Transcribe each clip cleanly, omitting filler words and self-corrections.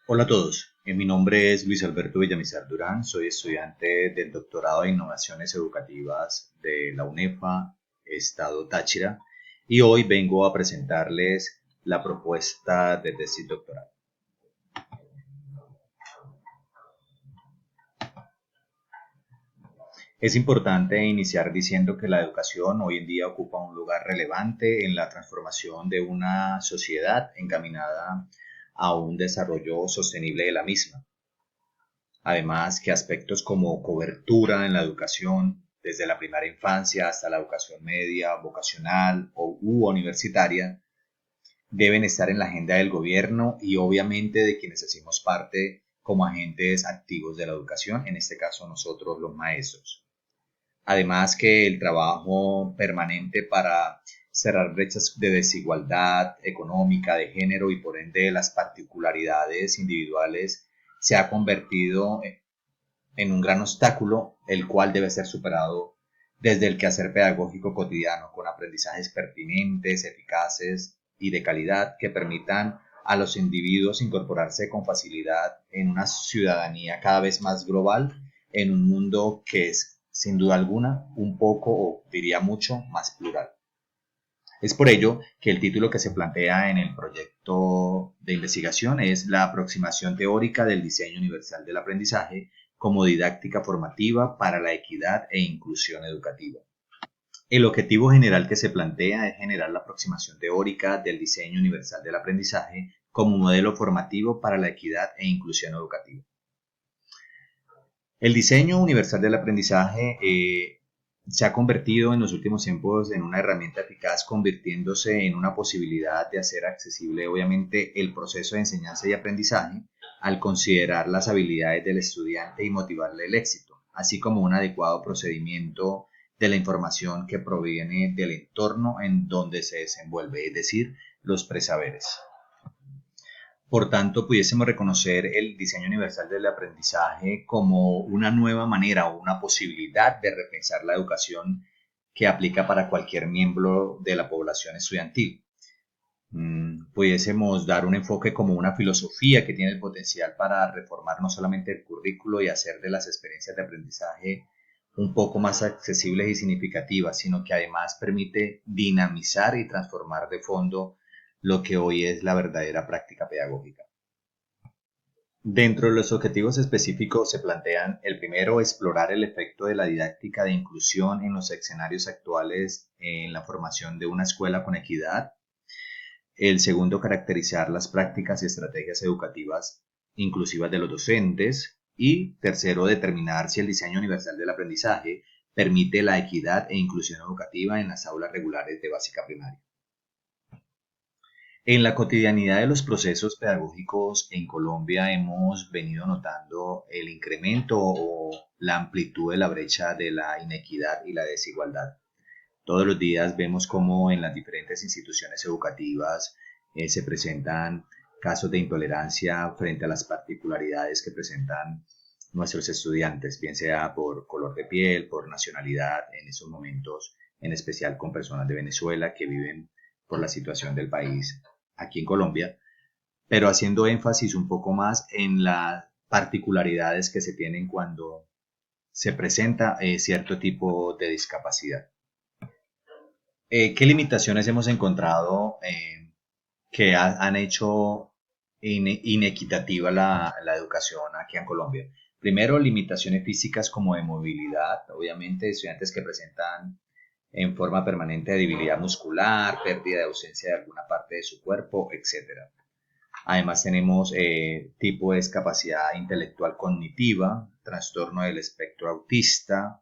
Hola a todos, mi nombre es Luis Alberto Villamizar Durán, soy estudiante del doctorado de Innovaciones Educativas de la UNEFA, Estado Táchira, y hoy vengo a presentarles la propuesta de tesis doctoral. Es importante iniciar diciendo que la educación hoy en día ocupa un lugar relevante en la transformación de una sociedad encaminada a un desarrollo sostenible de la misma. Además, que aspectos como cobertura en la educación, desde la primera infancia hasta la educación media, vocacional u universitaria, deben estar en la agenda del gobierno y obviamente de quienes hacemos parte como agentes activos de la educación, en este caso nosotros los maestros. Además que el trabajo permanente para cerrar brechas de desigualdad económica, de género y por ende las particularidades individuales se ha convertido en un gran obstáculo, el cual debe ser superado desde el quehacer pedagógico cotidiano, con aprendizajes pertinentes, eficaces y de calidad que permitan a los individuos incorporarse con facilidad en una ciudadanía cada vez más global, en un mundo que es, sin duda alguna, un poco o diría mucho más plural. Es por ello que el título que se plantea en el proyecto de investigación es la aproximación teórica del diseño universal del aprendizaje como didáctica formativa para la equidad e inclusión educativa. El objetivo general que se plantea es generar la aproximación teórica del diseño universal del aprendizaje como modelo formativo para la equidad e inclusión educativa. El diseño universal del aprendizaje se ha convertido en los últimos tiempos en una herramienta eficaz, convirtiéndose en una posibilidad de hacer accesible, obviamente, el proceso de enseñanza y aprendizaje al considerar las habilidades del estudiante y motivarle el éxito, así como un adecuado procedimiento de la información que proviene del entorno en donde se desenvuelve, es decir, los presaberes. Por tanto, pudiésemos reconocer el diseño universal del aprendizaje como una nueva manera o una posibilidad de repensar la educación que aplica para cualquier miembro de la población estudiantil. Pudiésemos dar un enfoque como una filosofía que tiene el potencial para reformar no solamente el currículo y hacer de las experiencias de aprendizaje un poco más accesibles y significativas, sino que además permite dinamizar y transformar de fondo lo que hoy es la verdadera práctica pedagógica. Dentro de los objetivos específicos se plantean el primero, explorar el efecto de la didáctica de inclusión en los escenarios actuales en la formación de una escuela con equidad. El segundo, caracterizar las prácticas y estrategias educativas inclusivas de los docentes. Y tercero, determinar si el diseño universal del aprendizaje permite la equidad e inclusión educativa en las aulas regulares de básica primaria. En la cotidianidad de los procesos pedagógicos en Colombia hemos venido notando el incremento o la amplitud de la brecha de la inequidad y la desigualdad. Todos los días vemos cómo en las diferentes instituciones educativas se presentan casos de intolerancia frente a las particularidades que presentan nuestros estudiantes, bien sea por color de piel, por nacionalidad, en esos momentos, en especial con personas de Venezuela que viven por la situación del país aquí en Colombia, pero haciendo énfasis un poco más en las particularidades que se tienen cuando se presenta cierto tipo de discapacidad. ¿Qué limitaciones hemos encontrado que han hecho inequitativa la educación aquí en Colombia? Primero, limitaciones físicas como de movilidad, obviamente estudiantes que presentan en forma permanente debilidad muscular, pérdida de ausencia de alguna parte de su cuerpo, etcétera. Además tenemos tipo de discapacidad intelectual cognitiva, trastorno del espectro autista,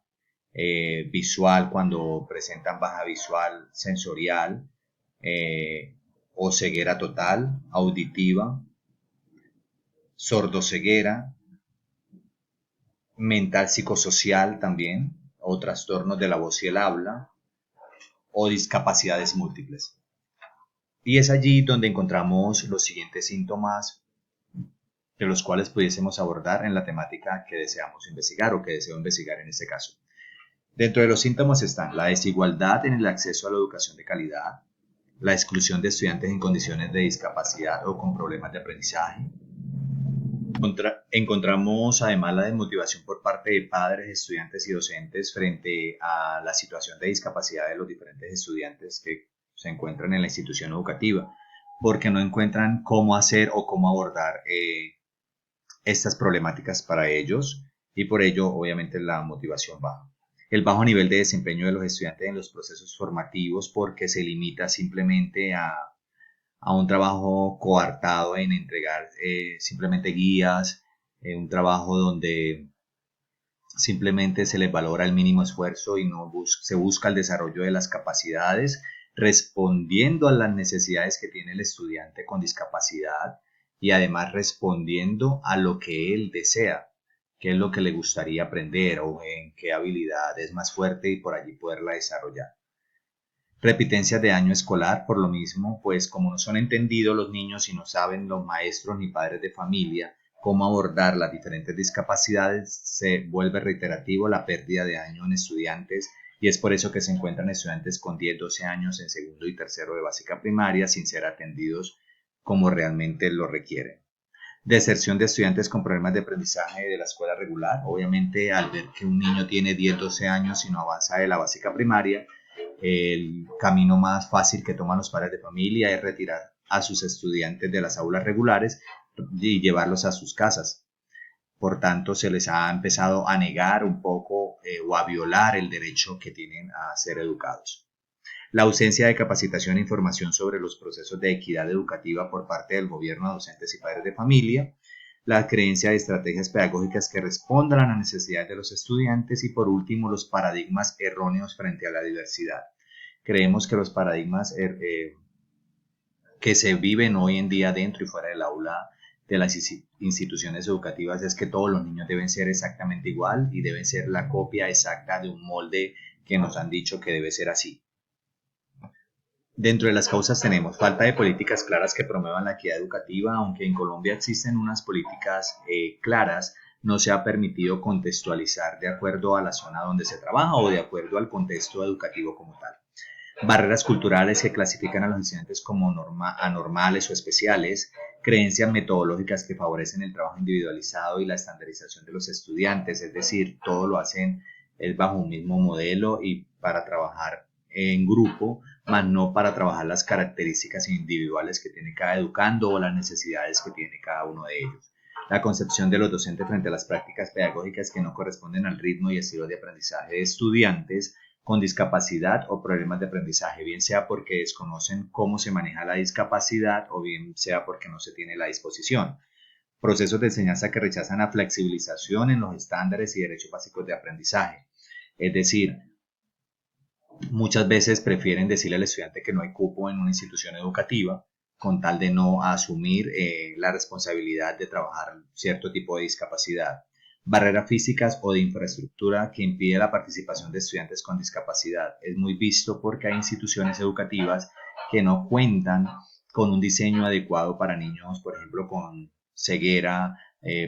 visual cuando presentan baja visual sensorial o ceguera total, auditiva, sordoceguera, mental psicosocial también, o trastornos de la voz y el habla, o discapacidades múltiples. Y es allí donde encontramos los siguientes síntomas de los cuales pudiésemos abordar en la temática que deseamos investigar o que deseo investigar en este caso. Dentro de los síntomas están la desigualdad en el acceso a la educación de calidad, la exclusión de estudiantes en condiciones de discapacidad o con problemas de aprendizaje, Encontramos además la desmotivación por parte de padres, estudiantes y docentes frente a la situación de discapacidad de los diferentes estudiantes que se encuentran en la institución educativa, porque no encuentran cómo hacer o cómo abordar estas problemáticas para ellos y por ello obviamente la motivación baja. El bajo nivel de desempeño de los estudiantes en los procesos formativos porque se limita simplemente a un trabajo coartado en entregar simplemente guías, un trabajo donde simplemente se les valora el mínimo esfuerzo y no se busca el desarrollo de las capacidades, respondiendo a las necesidades que tiene el estudiante con discapacidad y además respondiendo a lo que él desea, qué es lo que le gustaría aprender o en qué habilidad es más fuerte y por allí poderla desarrollar. Repitencias de año escolar, por lo mismo, pues como no son entendidos los niños y no saben los maestros ni padres de familia cómo abordar las diferentes discapacidades, se vuelve reiterativo la pérdida de año en estudiantes y es por eso que se encuentran estudiantes con 10, 12 años en segundo y tercero de básica primaria sin ser atendidos como realmente lo requieren. Deserción de estudiantes con problemas de aprendizaje de la escuela regular. Obviamente, al ver que un niño tiene 10, 12 años y no avanza de la básica primaria, el camino más fácil que toman los padres de familia es retirar a sus estudiantes de las aulas regulares y llevarlos a sus casas. Por tanto, se les ha empezado a negar un poco o a violar el derecho que tienen a ser educados. La ausencia de capacitación e información sobre los procesos de equidad educativa por parte del gobierno a docentes y padres de familia, la creencia de estrategias pedagógicas que respondan a las necesidades de los estudiantes y por último los paradigmas erróneos frente a la diversidad. Creemos que los paradigmas que se viven hoy en día dentro y fuera del aula de las instituciones educativas es que todos los niños deben ser exactamente igual y deben ser la copia exacta de un molde que nos han dicho que debe ser así. Dentro de las causas tenemos falta de políticas claras que promuevan la equidad educativa, aunque en Colombia existen unas políticas claras, no se ha permitido contextualizar de acuerdo a la zona donde se trabaja o de acuerdo al contexto educativo como tal. Barreras culturales que clasifican a los estudiantes como anormales o especiales, creencias metodológicas que favorecen el trabajo individualizado y la estandarización de los estudiantes, es decir, todo lo hacen bajo un mismo modelo y para trabajar en grupo, más no para trabajar las características individuales que tiene cada educando o las necesidades que tiene cada uno de ellos. La concepción de los docentes frente a las prácticas pedagógicas que no corresponden al ritmo y estilo de aprendizaje de estudiantes con discapacidad o problemas de aprendizaje, bien sea porque desconocen cómo se maneja la discapacidad o bien sea porque no se tiene la disposición. Procesos de enseñanza que rechazan la flexibilización en los estándares y derechos básicos de aprendizaje. Es decir, muchas veces prefieren decirle al estudiante que no hay cupo en una institución educativa con tal de no asumir la responsabilidad de trabajar cierto tipo de discapacidad. Barreras físicas o de infraestructura que impide la participación de estudiantes con discapacidad. Es muy visto porque hay instituciones educativas que no cuentan con un diseño adecuado para niños, por ejemplo, con ceguera,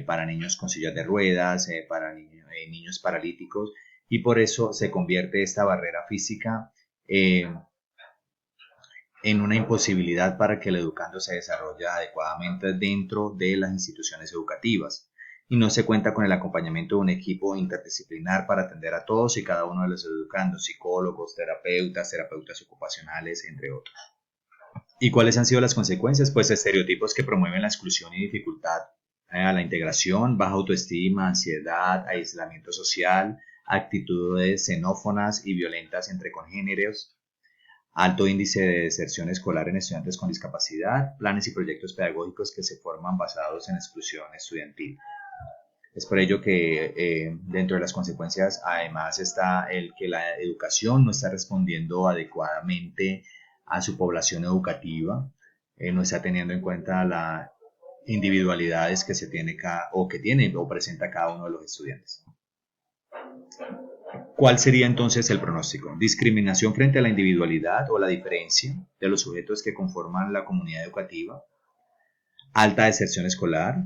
para niños con sillas de ruedas, para niños paralíticos, y por eso se convierte esta barrera física en una imposibilidad para que el educando se desarrolle adecuadamente dentro de las instituciones educativas y no se cuenta con el acompañamiento de un equipo interdisciplinar para atender a todos y cada uno de los educandos, psicólogos, terapeutas ocupacionales, entre otros. ¿Y cuáles han sido las consecuencias? Pues estereotipos que promueven la exclusión y dificultad a la integración, baja autoestima, ansiedad, aislamiento social, actitudes xenófonas y violentas entre congéneros, alto índice de deserción escolar en estudiantes con discapacidad, planes y proyectos pedagógicos que se forman basados en exclusión estudiantil. Es por ello que dentro de las consecuencias además está el que la educación no está respondiendo adecuadamente a su población educativa, no está teniendo en cuenta las individualidades que se tiene o que tiene o presenta cada uno de los estudiantes. ¿Cuál sería entonces el pronóstico? Discriminación frente a la individualidad o la diferencia de los sujetos que conforman la comunidad educativa, alta deserción escolar,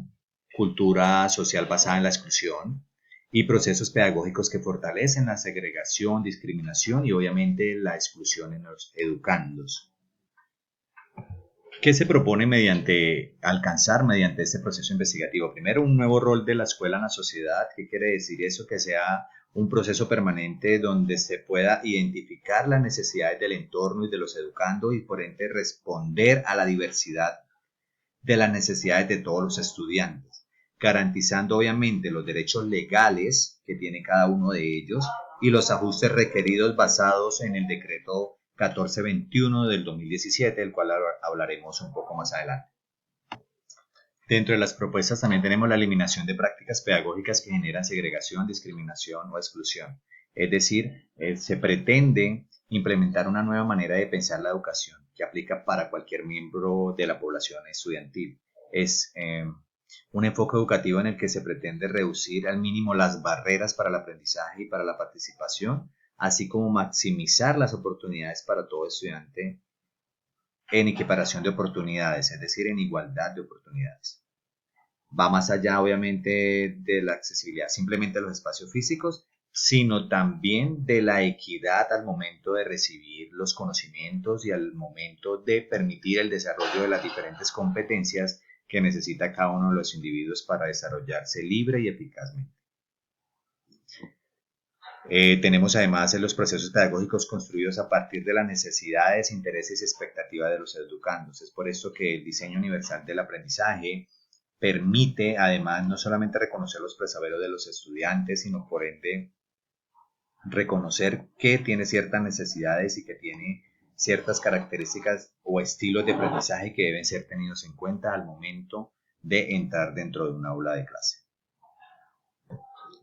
cultura social basada en la exclusión y procesos pedagógicos que fortalecen la segregación, discriminación y obviamente la exclusión en los educandos. ¿Qué se propone alcanzar mediante este proceso investigativo? Primero, un nuevo rol de la escuela en la sociedad. ¿Qué quiere decir eso? Que sea un proceso permanente donde se pueda identificar las necesidades del entorno y de los educandos y por ende responder a la diversidad de las necesidades de todos los estudiantes, garantizando obviamente los derechos legales que tiene cada uno de ellos y los ajustes requeridos basados en el decreto 1421 del 2017, del cual hablaremos un poco más adelante. Dentro de las propuestas también tenemos la eliminación de prácticas pedagógicas que generan segregación, discriminación o exclusión. Es decir, se pretende implementar una nueva manera de pensar la educación que aplica para cualquier miembro de la población estudiantil. Es un enfoque educativo en el que se pretende reducir al mínimo las barreras para el aprendizaje y para la participación, así como maximizar las oportunidades para todo estudiante en equiparación de oportunidades, es decir, en igualdad de oportunidades. Va más allá, obviamente, de la accesibilidad simplemente a los espacios físicos, sino también de la equidad al momento de recibir los conocimientos y al momento de permitir el desarrollo de las diferentes competencias que necesita cada uno de los individuos para desarrollarse libre y eficazmente. Tenemos además los procesos pedagógicos construidos a partir de las necesidades, intereses y expectativas de los educandos. Es por esto que el diseño universal del aprendizaje permite además no solamente reconocer los presaberes de los estudiantes, sino por ende reconocer que tiene ciertas necesidades y que tiene ciertas características o estilos de aprendizaje que deben ser tenidos en cuenta al momento de entrar dentro de un aula de clase.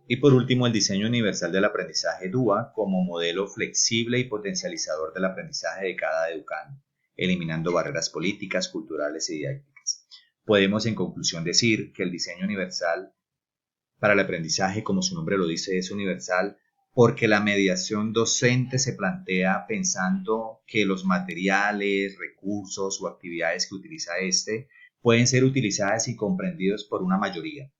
Y por último, el diseño universal del aprendizaje DUA como modelo flexible y potencializador del aprendizaje de cada educando, eliminando barreras políticas, culturales y didácticas. Podemos en conclusión decir que el diseño universal para el aprendizaje, como su nombre lo dice, es universal porque la mediación docente se plantea pensando que los materiales, recursos o actividades que utiliza este pueden ser utilizadas y comprendidos por una mayoría,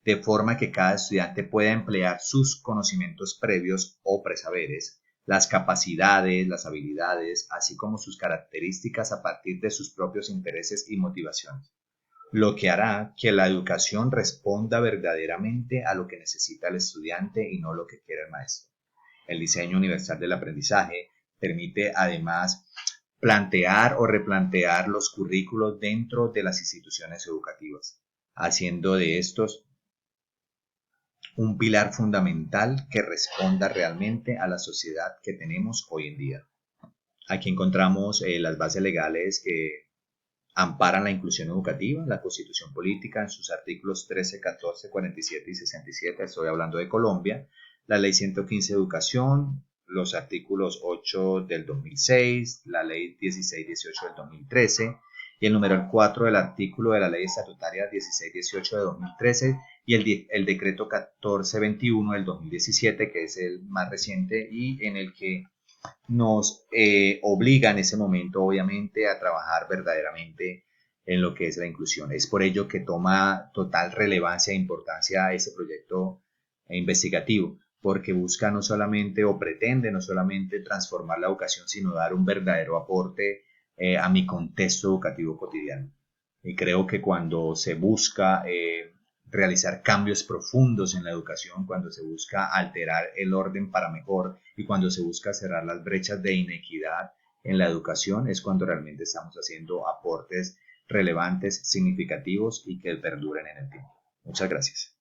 de forma que cada estudiante pueda emplear sus conocimientos previos o presaberes, las capacidades, las habilidades, así como sus características a partir de sus propios intereses y motivaciones, lo que hará que la educación responda verdaderamente a lo que necesita el estudiante y no lo que quiere el maestro. El diseño universal del aprendizaje permite además plantear o replantear los currículos dentro de las instituciones educativas, haciendo de estos un pilar fundamental que responda realmente a la sociedad que tenemos hoy en día. Aquí encontramos las bases legales que amparan la inclusión educativa, la Constitución Política en sus artículos 13, 14, 47 y 67, estoy hablando de Colombia, la Ley 115 de Educación, los artículos 8 del 2006, la Ley 1618 del 2013 y el número 4 del artículo de la Ley Estatutaria 1618 de 2013 y el decreto 1421 del 2017, que es el más reciente y en el que nos obliga en ese momento, obviamente, a trabajar verdaderamente en lo que es la inclusión. Es por ello que toma total relevancia e importancia ese proyecto investigativo, porque busca no solamente o pretende no solamente transformar la educación, sino dar un verdadero aporte a mi contexto educativo cotidiano. Y creo que cuando se busca realizar cambios profundos en la educación, cuando se busca alterar el orden para mejor y cuando se busca cerrar las brechas de inequidad en la educación, es cuando realmente estamos haciendo aportes relevantes, significativos y que perduren en el tiempo. Muchas gracias.